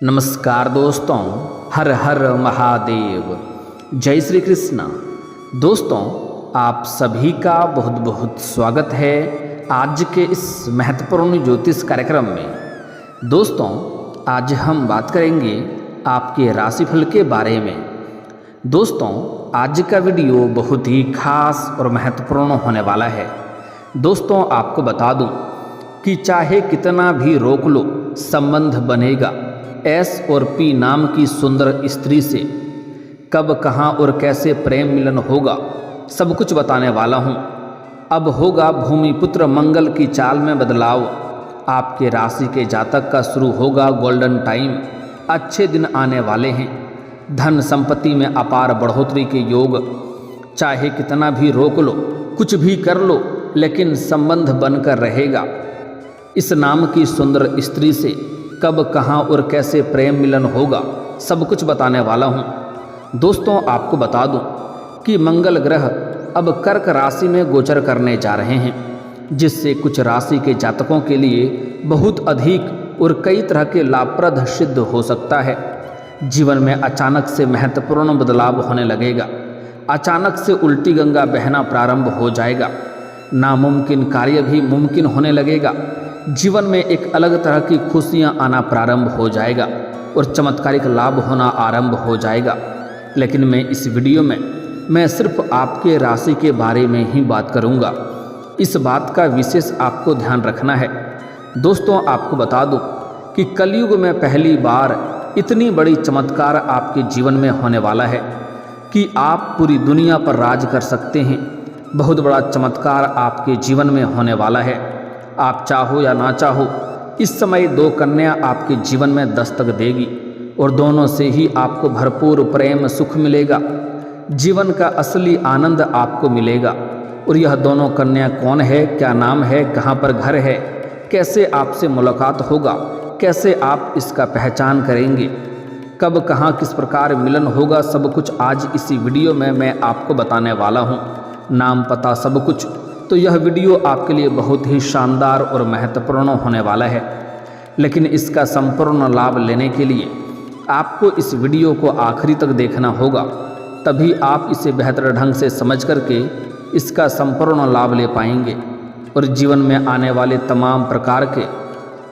नमस्कार दोस्तों, हर हर महादेव, जय श्री कृष्ण। दोस्तों, आप सभी का बहुत बहुत स्वागत है आज के इस महत्वपूर्ण ज्योतिष कार्यक्रम में। दोस्तों, आज हम बात करेंगे आपके राशिफल के बारे में। दोस्तों, आज का वीडियो बहुत ही खास और महत्वपूर्ण होने वाला है। दोस्तों, आपको बता दूं कि चाहे कितना भी रोक लो, संबंध बनेगा। एस और पी नाम की सुंदर स्त्री से कब, कहाँ और कैसे प्रेम मिलन होगा, सब कुछ बताने वाला हूँ। अब होगा भूमिपुत्र मंगल की चाल में बदलाव। आपके राशि के जातक का शुरू होगा गोल्डन टाइम। अच्छे दिन आने वाले हैं। धन संपत्ति में अपार बढ़ोतरी के योग। चाहे कितना भी रोक लो, कुछ भी कर लो, लेकिन संबंध बनकर रहेगा। इस नाम की सुंदर स्त्री से कब, कहाँ और कैसे प्रेम मिलन होगा, सब कुछ बताने वाला हूँ। दोस्तों, आपको बता दूँ कि मंगल ग्रह अब कर्क राशि में गोचर करने जा रहे हैं, जिससे कुछ राशि के जातकों के लिए बहुत अधिक और कई तरह के लाभप्रद सिद्ध हो सकता है। जीवन में अचानक से महत्वपूर्ण बदलाव होने लगेगा। अचानक से उल्टी गंगा बहना प्रारंभ हो जाएगा। नामुमकिन कार्य भी मुमकिन होने लगेगा। जीवन में एक अलग तरह की खुशियां आना प्रारंभ हो जाएगा और चमत्कारिक लाभ होना आरंभ हो जाएगा। लेकिन मैं इस वीडियो में सिर्फ आपके राशि के बारे में ही बात करूंगा। इस बात का विशेष आपको ध्यान रखना है। दोस्तों, आपको बता दूं कि कलयुग में पहली बार इतनी बड़ी चमत्कार आपके जीवन में होने वाला है कि आप पूरी दुनिया पर राज कर सकते हैं। बहुत बड़ा चमत्कार आपके जीवन में होने वाला है। आप चाहो या ना चाहो, इस समय दो कन्या आपके जीवन में दस्तक देगी और दोनों से ही आपको भरपूर प्रेम सुख मिलेगा। जीवन का असली आनंद आपको मिलेगा। और यह दोनों कन्या कौन है, क्या नाम है, कहाँ पर घर है, कैसे आपसे मुलाकात होगा, कैसे आप इसका पहचान करेंगे, कब, कहाँ, किस प्रकार मिलन होगा, सब कुछ आज इसी वीडियो में मैं आपको बताने वाला हूँ। नाम, पता, सब कुछ। तो यह वीडियो आपके लिए बहुत ही शानदार और महत्वपूर्ण होने वाला है। लेकिन इसका संपूर्ण लाभ लेने के लिए आपको इस वीडियो को आखिरी तक देखना होगा, तभी आप इसे बेहतर ढंग से समझ करके इसका संपूर्ण लाभ ले पाएंगे और जीवन में आने वाले तमाम प्रकार के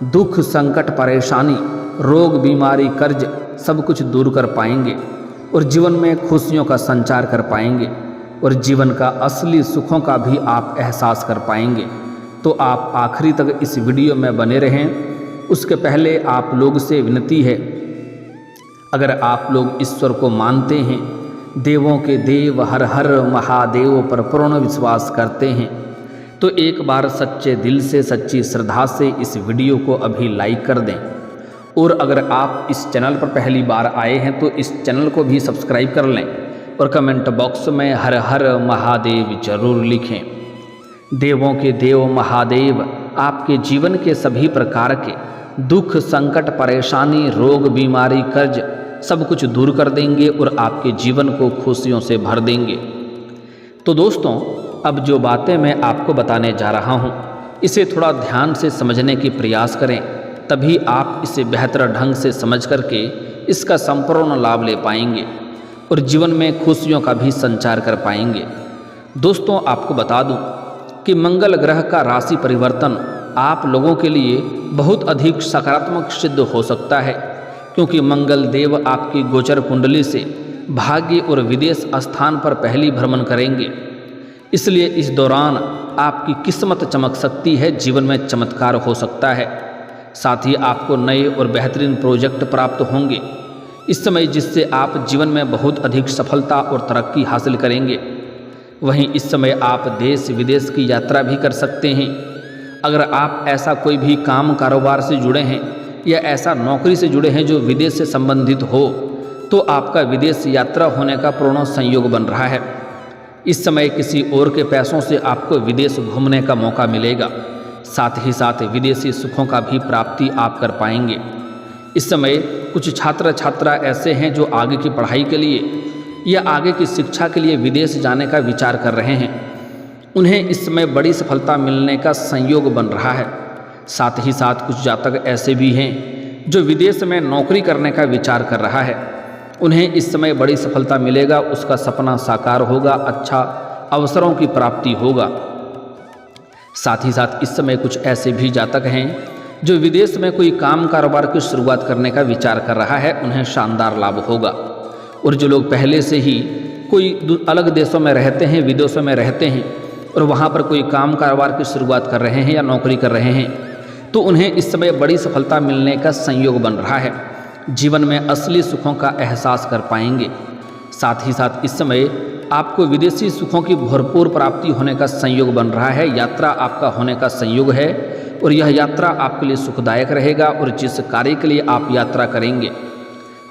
दुख, संकट, परेशानी, रोग, बीमारी, कर्ज सब कुछ दूर कर पाएंगे और जीवन में खुशियों का संचार कर पाएंगे और जीवन का असली सुखों का भी आप एहसास कर पाएंगे। तो आप आखिरी तक इस वीडियो में बने रहें। उसके पहले आप लोग से विनती है, अगर आप लोग ईश्वर को मानते हैं, देवों के देव हर हर महादेव पर पूर्ण विश्वास करते हैं, तो एक बार सच्चे दिल से, सच्ची श्रद्धा से इस वीडियो को अभी लाइक कर दें। और अगर आप इस चैनल पर पहली बार आए हैं तो इस चैनल को भी सब्सक्राइब कर लें और कमेंट बॉक्स में हर हर महादेव जरूर लिखें। देवों के देव महादेव आपके जीवन के सभी प्रकार के दुख, संकट, परेशानी, रोग, बीमारी, कर्ज सब कुछ दूर कर देंगे और आपके जीवन को खुशियों से भर देंगे। तो दोस्तों, अब जो बातें मैं आपको बताने जा रहा हूँ, इसे थोड़ा ध्यान से समझने की प्रयास करें, तभी आप इसे बेहतर ढंग से समझ करके इसका संपूर्ण लाभ ले पाएंगे और जीवन में खुशियों का भी संचार कर पाएंगे। दोस्तों, आपको बता दूं कि मंगल ग्रह का राशि परिवर्तन आप लोगों के लिए बहुत अधिक सकारात्मक सिद्ध हो सकता है, क्योंकि मंगल देव आपकी गोचर कुंडली से भाग्य और विदेश स्थान पर पहली भ्रमण करेंगे। इसलिए इस दौरान आपकी किस्मत चमक सकती है, जीवन में चमत्कार हो सकता है। साथ ही आपको नए और बेहतरीन प्रोजेक्ट प्राप्त होंगे इस समय, जिससे आप जीवन में बहुत अधिक सफलता और तरक्की हासिल करेंगे। वहीं इस समय आप देश विदेश की यात्रा भी कर सकते हैं। अगर आप ऐसा कोई भी काम, कारोबार से जुड़े हैं या ऐसा नौकरी से जुड़े हैं जो विदेश से संबंधित हो, तो आपका विदेश यात्रा होने का पूर्ण संयोग बन रहा है। इस समय किसी और के पैसों से आपको विदेश घूमने का मौका मिलेगा। साथ ही साथ विदेशी सुखों का भी प्राप्ति आप कर पाएंगे। इस समय कुछ छात्र छात्रा ऐसे हैं जो आगे की पढ़ाई के लिए या आगे की शिक्षा के लिए विदेश जाने का विचार कर रहे हैं। उन्हें इस समय बड़ी सफलता मिलने का संयोग बन रहा है। साथ ही साथ कुछ जातक ऐसे भी हैं जो विदेश में नौकरी करने का विचार कर रहा है उन्हें इस समय बड़ी सफलता मिलेगा, उसका सपना साकार होगा, अच्छा अवसरों की प्राप्ति होगा। साथ ही साथ इस समय कुछ ऐसे भी जातक हैं जो विदेश में कोई काम कारोबार की शुरुआत करने का विचार कर रहा है, उन्हें शानदार लाभ होगा। और जो लोग पहले से ही कोई अलग देशों में रहते हैं, विदेशों में रहते हैं और वहाँ पर कोई काम कारोबार की शुरुआत कर रहे हैं या नौकरी कर रहे हैं, तो उन्हें इस समय बड़ी सफलता मिलने का संयोग बन रहा है। जीवन में असली सुखों का एहसास कर पाएंगे। साथ ही साथ इस समय आपको विदेशी सुखों की भरपूर प्राप्ति होने का संयोग बन रहा है। यात्रा आपका होने का संयोग है और यह यात्रा आपके लिए सुखदायक रहेगा और जिस कार्य के लिए आप यात्रा करेंगे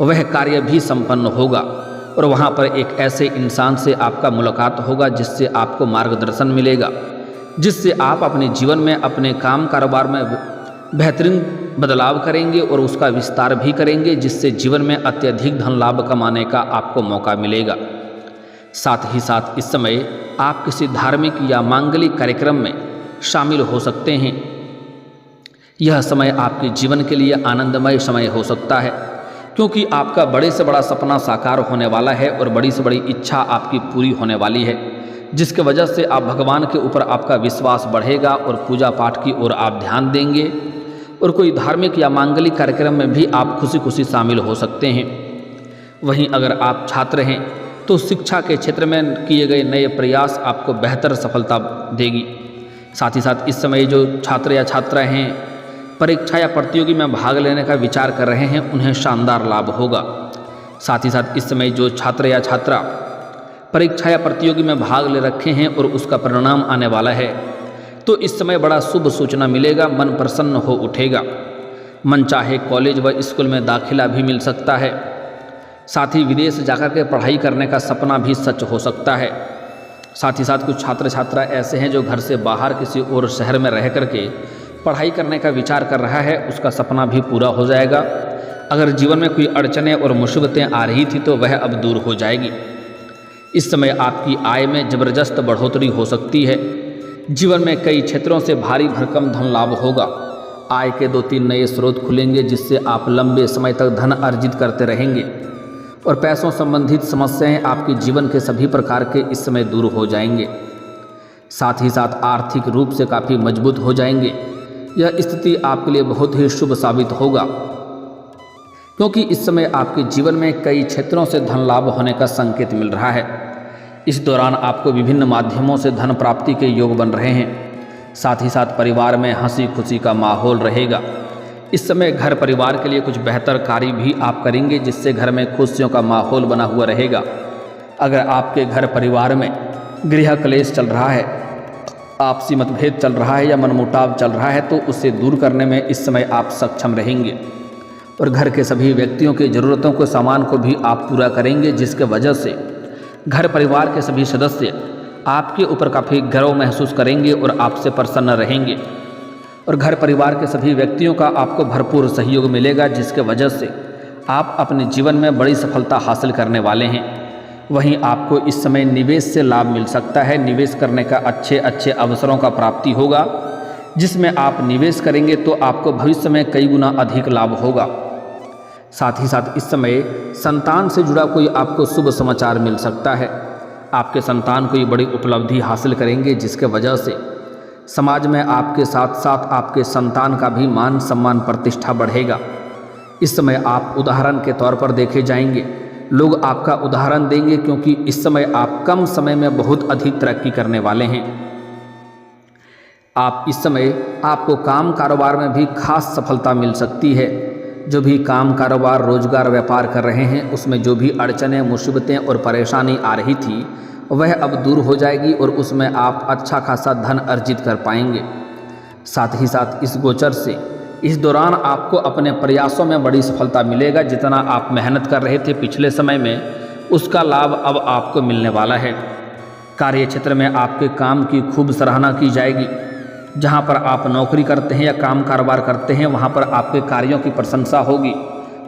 वह कार्य भी संपन्न होगा और वहाँ पर एक ऐसे इंसान से आपका मुलाकात होगा जिससे आपको मार्गदर्शन मिलेगा, जिससे आप अपने जीवन में अपने काम कारोबार में बेहतरीन बदलाव करेंगे और उसका विस्तार भी करेंगे, जिससे जीवन में अत्यधिक धन लाभ कमाने का आपको मौका मिलेगा। साथ ही साथ इस समय आप किसी धार्मिक या मांगलिक कार्यक्रम में शामिल हो सकते हैं। यह समय आपके जीवन के लिए आनंदमय समय हो सकता है, क्योंकि आपका बड़े से बड़ा सपना साकार होने वाला है और बड़ी से बड़ी इच्छा आपकी पूरी होने वाली है, जिसके वजह से आप भगवान के ऊपर आपका विश्वास बढ़ेगा और पूजा पाठ की ओर आप ध्यान देंगे और कोई धार्मिक या मांगलिक कार्यक्रम में भी आप खुशी खुशी शामिल हो सकते हैं। वहीं अगर आप छात्र हैं तो शिक्षा के क्षेत्र में किए गए नए प्रयास आपको बेहतर सफलता देगी। साथ ही साथ इस समय जो छात्र या छात्रा हैं परीक्षा या प्रतियोगी में भाग लेने का विचार कर रहे हैं, उन्हें शानदार लाभ होगा। साथ ही साथ इस समय जो छात्र या छात्रा परीक्षा या प्रतियोगी में भाग ले रखे हैं और उसका परिणाम आने वाला है, तो इस समय बड़ा शुभ सूचना मिलेगा, मन प्रसन्न हो उठेगा। मन चाहे कॉलेज व स्कूल में दाखिला भी मिल सकता है। साथ ही विदेश जाकर के पढ़ाई करने का सपना भी सच हो सकता है। साथ ही साथ कुछ छात्र छात्रा ऐसे हैं जो घर से बाहर किसी और शहर में रह करके पढ़ाई करने का विचार कर रहा है, उसका सपना भी पूरा हो जाएगा। अगर जीवन में कोई अड़चनें और मुसीबतें आ रही थी तो वह अब दूर हो जाएगी। इस समय आपकी आय में ज़बरदस्त बढ़ोतरी हो सकती है। जीवन में कई क्षेत्रों से भारी भरकम धन लाभ होगा। आय के 2-3 नए स्रोत खुलेंगे, जिससे आप लंबे समय तक धन अर्जित करते रहेंगे और पैसों संबंधित समस्याएं आपके जीवन के सभी प्रकार के इस समय दूर हो जाएंगे। साथ ही साथ आर्थिक रूप से काफ़ी मजबूत हो जाएंगे। यह स्थिति आपके लिए बहुत ही शुभ साबित होगा, क्योंकि इस समय आपके जीवन में कई क्षेत्रों से धन लाभ होने का संकेत मिल रहा है। इस दौरान आपको विभिन्न माध्यमों से धन प्राप्ति के योग बन रहे हैं। साथ ही साथ परिवार में हंसी खुशी का माहौल रहेगा। इस समय घर परिवार के लिए कुछ बेहतर कार्य भी आप करेंगे, जिससे घर में खुशियों का माहौल बना हुआ रहेगा। अगर आपके घर परिवार में गृह क्लेश चल रहा है, आपसी मतभेद चल रहा है या मनमुटाव चल रहा है, तो उसे दूर करने में इस समय आप सक्षम रहेंगे और घर के सभी व्यक्तियों की ज़रूरतों को सामान को भी आप पूरा करेंगे, जिसके वजह से घर परिवार के सभी सदस्य आपके ऊपर काफ़ी गर्व महसूस करेंगे और आपसे प्रसन्न रहेंगे और घर परिवार के सभी व्यक्तियों का आपको भरपूर सहयोग मिलेगा, जिसके वजह से आप अपने जीवन में बड़ी सफलता हासिल करने वाले हैं। वहीं आपको इस समय निवेश से लाभ मिल सकता है। निवेश करने का अच्छे अवसरों का प्राप्ति होगा, जिसमें आप निवेश करेंगे तो आपको भविष्य में कई गुना अधिक लाभ होगा। साथ ही साथ इस समय संतान से जुड़ा कोई आपको शुभ समाचार मिल सकता है। आपके संतान कोई बड़ी उपलब्धि हासिल करेंगे, जिसके वजह से समाज में आपके साथ साथ आपके संतान का भी मान सम्मान प्रतिष्ठा बढ़ेगा। इस समय आप उदाहरण के तौर पर देखे जाएंगे। लोग आपका उदाहरण देंगे, क्योंकि इस समय आप कम समय में बहुत अधिक तरक्की करने वाले हैं। आप इस समय आपको काम कारोबार में भी खास सफलता मिल सकती है। जो भी काम कारोबार रोजगार व्यापार कर रहे हैं, उसमें जो भी अड़चनें मुसीबतें और परेशानी आ रही थी वह अब दूर हो जाएगी और उसमें आप अच्छा खासा धन अर्जित कर पाएंगे। साथ ही साथ इस गोचर से इस दौरान आपको अपने प्रयासों में बड़ी सफलता मिलेगा। जितना आप मेहनत कर रहे थे पिछले समय में, उसका लाभ अब आपको मिलने वाला है। कार्य क्षेत्र में आपके काम की खूब सराहना की जाएगी। जहां पर आप नौकरी करते हैं या काम कारोबार करते हैं, वहां पर आपके कार्यों की प्रशंसा होगी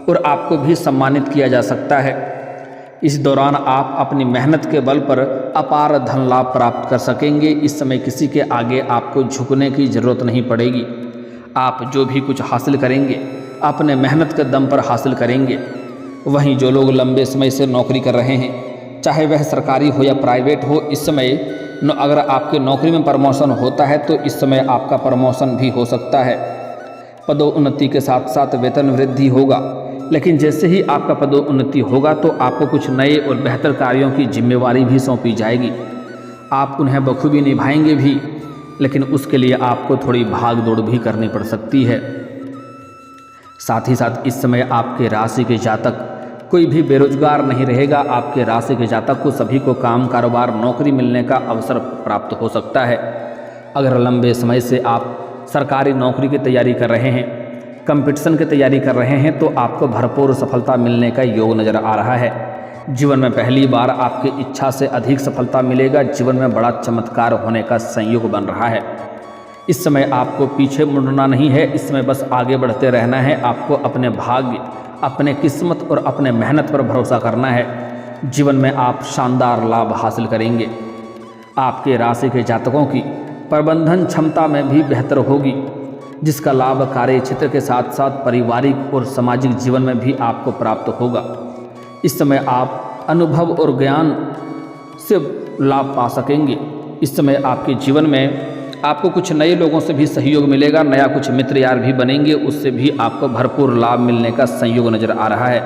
और आपको भी सम्मानित किया जा सकता है। इस दौरान आप अपनी मेहनत के बल पर अपार धन लाभ प्राप्त कर सकेंगे। इस समय किसी के आगे आपको झुकने की ज़रूरत नहीं पड़ेगी। आप जो भी कुछ हासिल करेंगे अपने मेहनत के दम पर हासिल करेंगे। वहीं जो लोग लंबे समय से नौकरी कर रहे हैं, चाहे वह सरकारी हो या प्राइवेट हो, इस समय अगर आपके नौकरी में प्रमोशन होता है तो इस समय आपका प्रमोशन भी हो सकता है। पदोन्नति के साथ साथ वेतन वृद्धि होगा, लेकिन जैसे ही आपका पदोन्नति होगा तो आपको कुछ नए और बेहतर कार्यों की जिम्मेवारी भी सौंपी जाएगी। आप उन्हें बखूबी निभाएंगे भी, लेकिन उसके लिए आपको थोड़ी भाग दौड़ भी करनी पड़ सकती है। साथ ही साथ इस समय आपके राशि के जातक कोई भी बेरोजगार नहीं रहेगा। आपके राशि के जातक को सभी को काम, कारोबार, नौकरी मिलने का अवसर प्राप्त हो सकता है। अगर लंबे समय से आप सरकारी नौकरी की तैयारी कर रहे हैं, कंपटीशन की तैयारी कर रहे हैं, तो आपको भरपूर सफलता मिलने का योग नज़र आ रहा है। जीवन में पहली बार आपकी इच्छा से अधिक सफलता मिलेगा। जीवन में बड़ा चमत्कार होने का संयोग बन रहा है। इस समय आपको पीछे मुड़ना नहीं है, इस समय बस आगे बढ़ते रहना है। आपको अपने भाग्य, अपने किस्मत और अपने मेहनत पर भरोसा करना है। जीवन में आप शानदार लाभ हासिल करेंगे। आपके राशि के जातकों की प्रबंधन क्षमता में भी बेहतर होगी, जिसका लाभ कार्य क्षेत्र के साथ साथ पारिवारिक और सामाजिक जीवन में भी आपको प्राप्त होगा। इस समय आप अनुभव और ज्ञान से लाभ पा सकेंगे। इस समय आपके जीवन में आपको कुछ नए लोगों से भी सहयोग मिलेगा, नया कुछ मित्र यार भी बनेंगे, उससे भी आपको भरपूर लाभ मिलने का संयोग नज़र आ रहा है।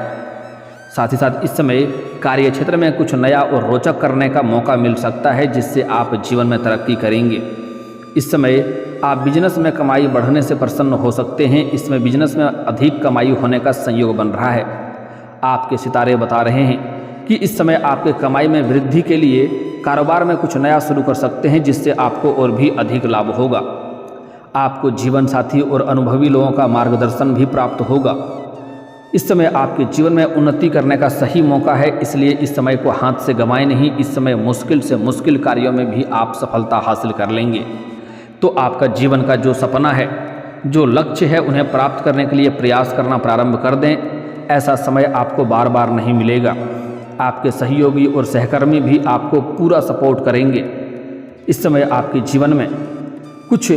साथ ही साथ इस समय कार्य क्षेत्र में कुछ नया और रोचक करने का मौका मिल सकता है, जिससे आप जीवन में तरक्की करेंगे। इस समय आप बिजनेस में कमाई बढ़ने से प्रसन्न हो सकते हैं। इसमें बिजनेस में अधिक कमाई होने का संयोग बन रहा है। आपके सितारे बता रहे हैं कि इस समय आपके कमाई में वृद्धि के लिए कारोबार में कुछ नया शुरू कर सकते हैं, जिससे आपको और भी अधिक लाभ होगा। आपको जीवन साथी और अनुभवी लोगों का मार्गदर्शन भी प्राप्त होगा। इस समय आपके जीवन में उन्नति करने का सही मौका है, इसलिए इस समय को हाथ से गंवाएं नहीं। इस समय मुश्किल से मुश्किल कार्यों में भी आप सफलता हासिल कर लेंगे। तो आपका जीवन का जो सपना है, जो लक्ष्य है, उन्हें प्राप्त करने के लिए प्रयास करना प्रारंभ कर दें। ऐसा समय आपको बार बार नहीं मिलेगा। आपके सहयोगी और सहकर्मी भी आपको पूरा सपोर्ट करेंगे। इस समय आपके जीवन में कुछ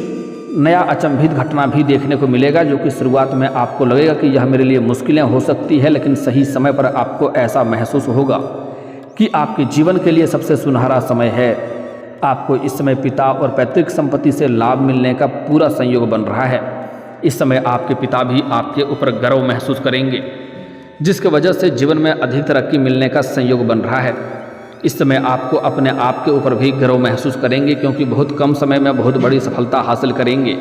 नया अचंभित घटना भी देखने को मिलेगा, जो कि शुरुआत में आपको लगेगा कि यह मेरे लिए मुश्किलें हो सकती है, लेकिन सही समय पर आपको ऐसा महसूस होगा कि आपके जीवन के लिए सबसे सुनहरा समय है। आपको इस समय पिता और पैतृक संपत्ति से लाभ मिलने का पूरा संयोग बन रहा है। इस समय आपके पिता भी आपके ऊपर गर्व महसूस करेंगे, जिसकी वजह से जीवन में अधिक तरक्की मिलने का संयोग बन रहा है। इस समय आपको अपने आप के ऊपर भी गर्व महसूस करेंगे, क्योंकि बहुत कम समय में बहुत बड़ी सफलता हासिल करेंगे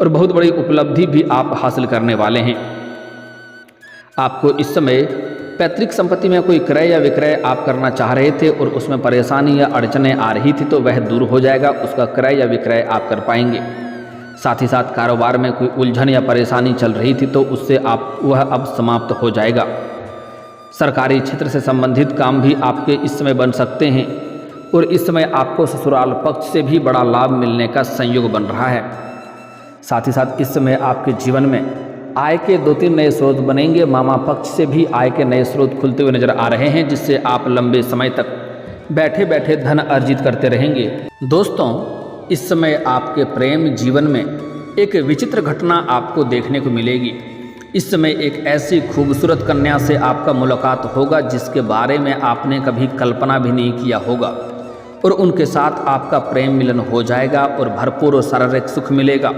और बहुत बड़ी उपलब्धि भी आप हासिल करने वाले हैं। आपको इस समय पैतृक संपत्ति में कोई क्रय या विक्रय आप करना चाह रहे थे और उसमें परेशानी या अड़चनें आ रही थी, तो वह दूर हो जाएगा। उसका क्रय या विक्रय आप कर पाएंगे। साथ ही साथ कारोबार में कोई उलझन या परेशानी चल रही थी, तो उससे वह अब समाप्त हो जाएगा। सरकारी क्षेत्र से संबंधित काम भी आपके इस समय बन सकते हैं और इस समय आपको ससुराल पक्ष से भी बड़ा लाभ मिलने का संयोग बन रहा है। साथ ही साथ इस समय आपके जीवन में आय के 2-3 नए स्रोत बनेंगे। मामा पक्ष से भी आय के नए स्रोत खुलते हुए नजर आ रहे हैं, जिससे आप लंबे समय तक बैठे बैठे धन अर्जित करते रहेंगे। दोस्तों, इस समय आपके प्रेम जीवन में एक विचित्र घटना आपको देखने को मिलेगी। इस समय एक ऐसी खूबसूरत कन्या से आपका मुलाकात होगा, जिसके बारे में आपने कभी कल्पना भी नहीं किया होगा, और उनके साथ आपका प्रेम मिलन हो जाएगा और भरपूर शारीरिक सुख मिलेगा।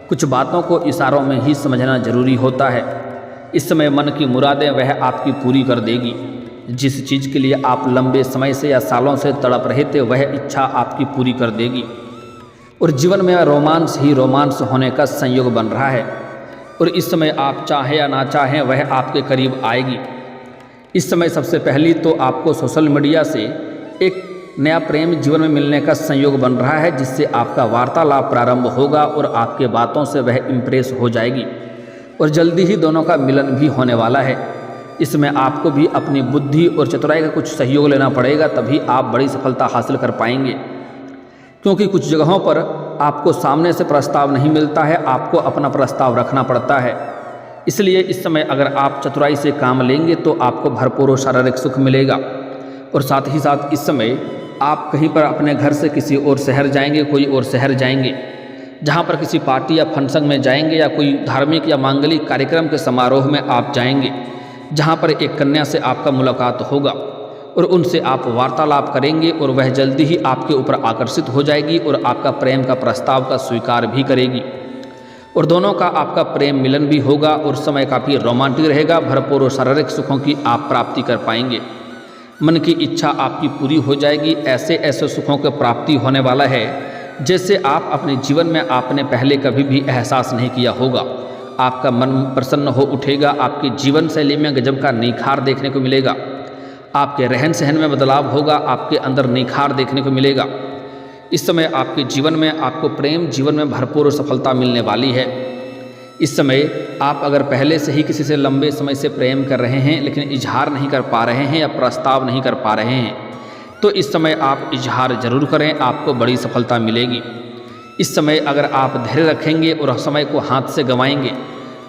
कुछ बातों को इशारों में ही समझना जरूरी होता है। इस समय मन की मुरादें वह आपकी पूरी कर देगी। जिस चीज़ के लिए आप लंबे समय से या सालों से तड़प रहे थे, वह इच्छा आपकी पूरी कर देगी और जीवन में रोमांस ही रोमांस होने का संयोग बन रहा है। और इस समय आप चाहें या ना चाहें, वह आपके करीब आएगी। इस समय सबसे पहली तो आपको सोशल मीडिया से एक नया प्रेम जीवन में मिलने का संयोग बन रहा है, जिससे आपका वार्तालाप प्रारंभ होगा और आपके बातों से वह इम्प्रेस हो जाएगी और जल्दी ही दोनों का मिलन भी होने वाला है। इसमें आपको भी अपनी बुद्धि और चतुराई का कुछ सहयोग लेना पड़ेगा, तभी आप बड़ी सफलता हासिल कर पाएंगे। क्योंकि कुछ जगहों पर आपको सामने से प्रस्ताव नहीं मिलता है, आपको अपना प्रस्ताव रखना पड़ता है। इसलिए इस समय अगर आप चतुराई से काम लेंगे तो आपको भरपूर शारीरिक सुख मिलेगा। और साथ ही साथ इस समय आप कहीं पर अपने घर से किसी और शहर जाएंगे, कोई और शहर जाएंगे, जहाँ पर किसी पार्टी या फंक्शन में जाएंगे या कोई धार्मिक या मांगलिक कार्यक्रम के समारोह में आप जाएंगे, जहाँ पर एक कन्या से आपका मुलाकात होगा और उनसे आप वार्तालाप करेंगे और वह जल्दी ही आपके ऊपर आकर्षित हो जाएगी और आपका प्रेम का प्रस्ताव का स्वीकार भी करेगी और दोनों का आपका प्रेम मिलन भी होगा और समय काफ़ी रोमांटिक रहेगा। भरपूर और शारीरिक सुखों की आप प्राप्ति कर पाएंगे। मन की इच्छा आपकी पूरी हो जाएगी। ऐसे ऐसे सुखों की प्राप्ति होने वाला है जैसे आप अपने जीवन में आपने पहले कभी भी एहसास नहीं किया होगा। आपका मन प्रसन्न हो उठेगा। आपकी जीवन शैली में गजब का निखार देखने को मिलेगा। आपके रहन सहन में बदलाव होगा। आपके अंदर निखार देखने को मिलेगा। इस समय आपके जीवन में आपको प्रेम जीवन में भरपूर सफलता मिलने वाली है। इस समय आप अगर पहले से ही किसी से लंबे समय से प्रेम कर रहे हैं लेकिन इजहार नहीं कर पा रहे हैं या प्रस्ताव नहीं कर पा रहे हैं, तो इस समय आप इजहार जरूर करें, आपको बड़ी सफलता मिलेगी। इस समय अगर आप धैर्य रखेंगे और समय को हाथ से गंवाएंगे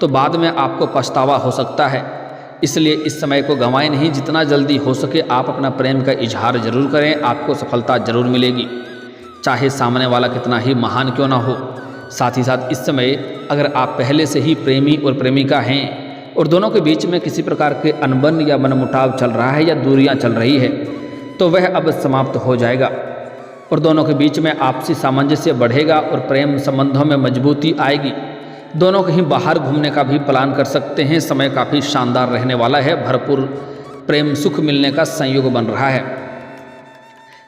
तो बाद में आपको पछतावा हो सकता है। इसलिए इस समय को गंवाएं नहीं, जितना जल्दी हो सके आप अपना प्रेम का इजहार जरूर करें, आपको सफलता जरूर मिलेगी, चाहे सामने वाला कितना ही महान क्यों ना हो। साथ ही साथ इस समय अगर आप पहले से ही प्रेमी और प्रेमिका हैं और दोनों के बीच में किसी प्रकार के अनबन या मनमुटाव चल रहा है या दूरियां चल रही है, तो वह अब समाप्त हो जाएगा और दोनों के बीच में आपसी सामंजस्य बढ़ेगा और प्रेम संबंधों में मजबूती आएगी। दोनों कहीं बाहर घूमने का भी प्लान कर सकते हैं। समय काफ़ी शानदार रहने वाला है। भरपूर प्रेम सुख मिलने का संयोग बन रहा है।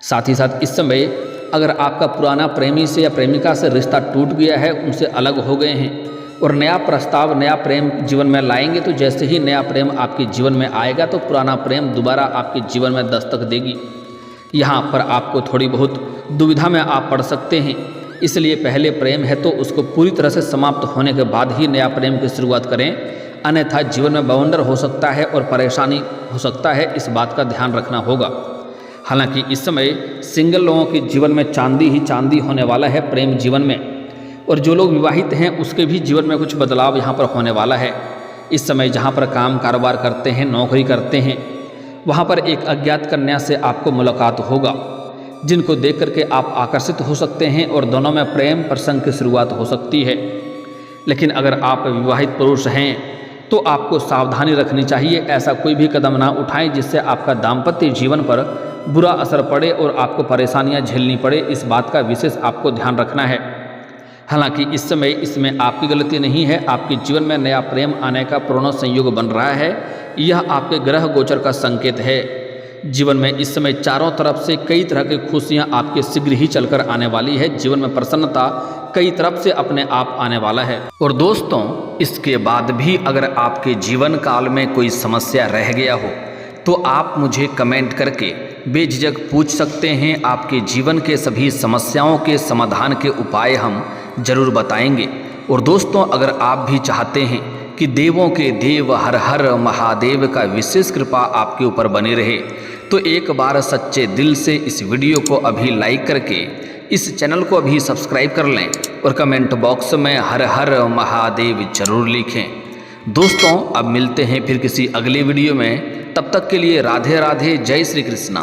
साथ ही साथ इस समय अगर आपका पुराना प्रेमी से या प्रेमिका से रिश्ता टूट गया है, उनसे अलग हो गए हैं और नया प्रस्ताव नया प्रेम जीवन में लाएंगे, तो जैसे ही नया प्रेम आपके जीवन में आएगा तो पुराना प्रेम दोबारा आपके जीवन में दस्तक देगी। यहाँ पर आपको थोड़ी बहुत दुविधा में आप पड़ सकते हैं। इसलिए पहले प्रेम है तो उसको पूरी तरह से समाप्त होने के बाद ही नया प्रेम की शुरुआत करें, अन्यथा जीवन में बवंडर हो सकता है और परेशानी हो सकता है। इस बात का ध्यान रखना होगा। हालांकि इस समय सिंगल लोगों के जीवन में चांदी ही चांदी होने वाला है प्रेम जीवन में, और जो लोग विवाहित हैं उसके भी जीवन में कुछ बदलाव यहाँ पर होने वाला है। इस समय जहाँ पर काम कारोबार करते हैं, नौकरी करते हैं, वहाँ पर एक अज्ञात कन्या से आपको मुलाकात होगा जिनको देख करके आप आकर्षित हो सकते हैं और दोनों में प्रेम प्रसंग की शुरुआत हो सकती है। लेकिन अगर आप विवाहित पुरुष हैं तो आपको सावधानी रखनी चाहिए। ऐसा कोई भी कदम ना उठाएं जिससे आपका दाम्पत्य जीवन पर बुरा असर पड़े और आपको परेशानियां झेलनी पड़े। इस बात का विशेष आपको ध्यान रखना है। हालांकि इस समय इसमें आपकी गलती नहीं है। आपके जीवन में नया प्रेम आने का पूर्ण संयोग बन रहा है। यह आपके ग्रह गोचर का संकेत है। जीवन में इस समय चारों तरफ से कई तरह की खुशियां आपके शीघ्र ही चलकर आने वाली है। जीवन में प्रसन्नता कई तरफ से अपने आप आने वाला है। और दोस्तों, इसके बाद भी अगर आपके जीवन काल में कोई समस्या रह गया हो तो आप मुझे कमेंट करके बेझिझक पूछ सकते हैं। आपके जीवन के सभी समस्याओं के समाधान के उपाय हम जरूर बताएंगे। और दोस्तों, अगर आप भी चाहते हैं कि देवों के देव हर हर महादेव का विशेष कृपा आपके ऊपर बनी रहे, तो एक बार सच्चे दिल से इस वीडियो को अभी लाइक करके इस चैनल को अभी सब्सक्राइब कर लें और कमेंट बॉक्स में हर हर महादेव जरूर लिखें। दोस्तों, अब मिलते हैं फिर किसी अगले वीडियो में। तब तक के लिए राधे राधे, जय श्री कृष्णा।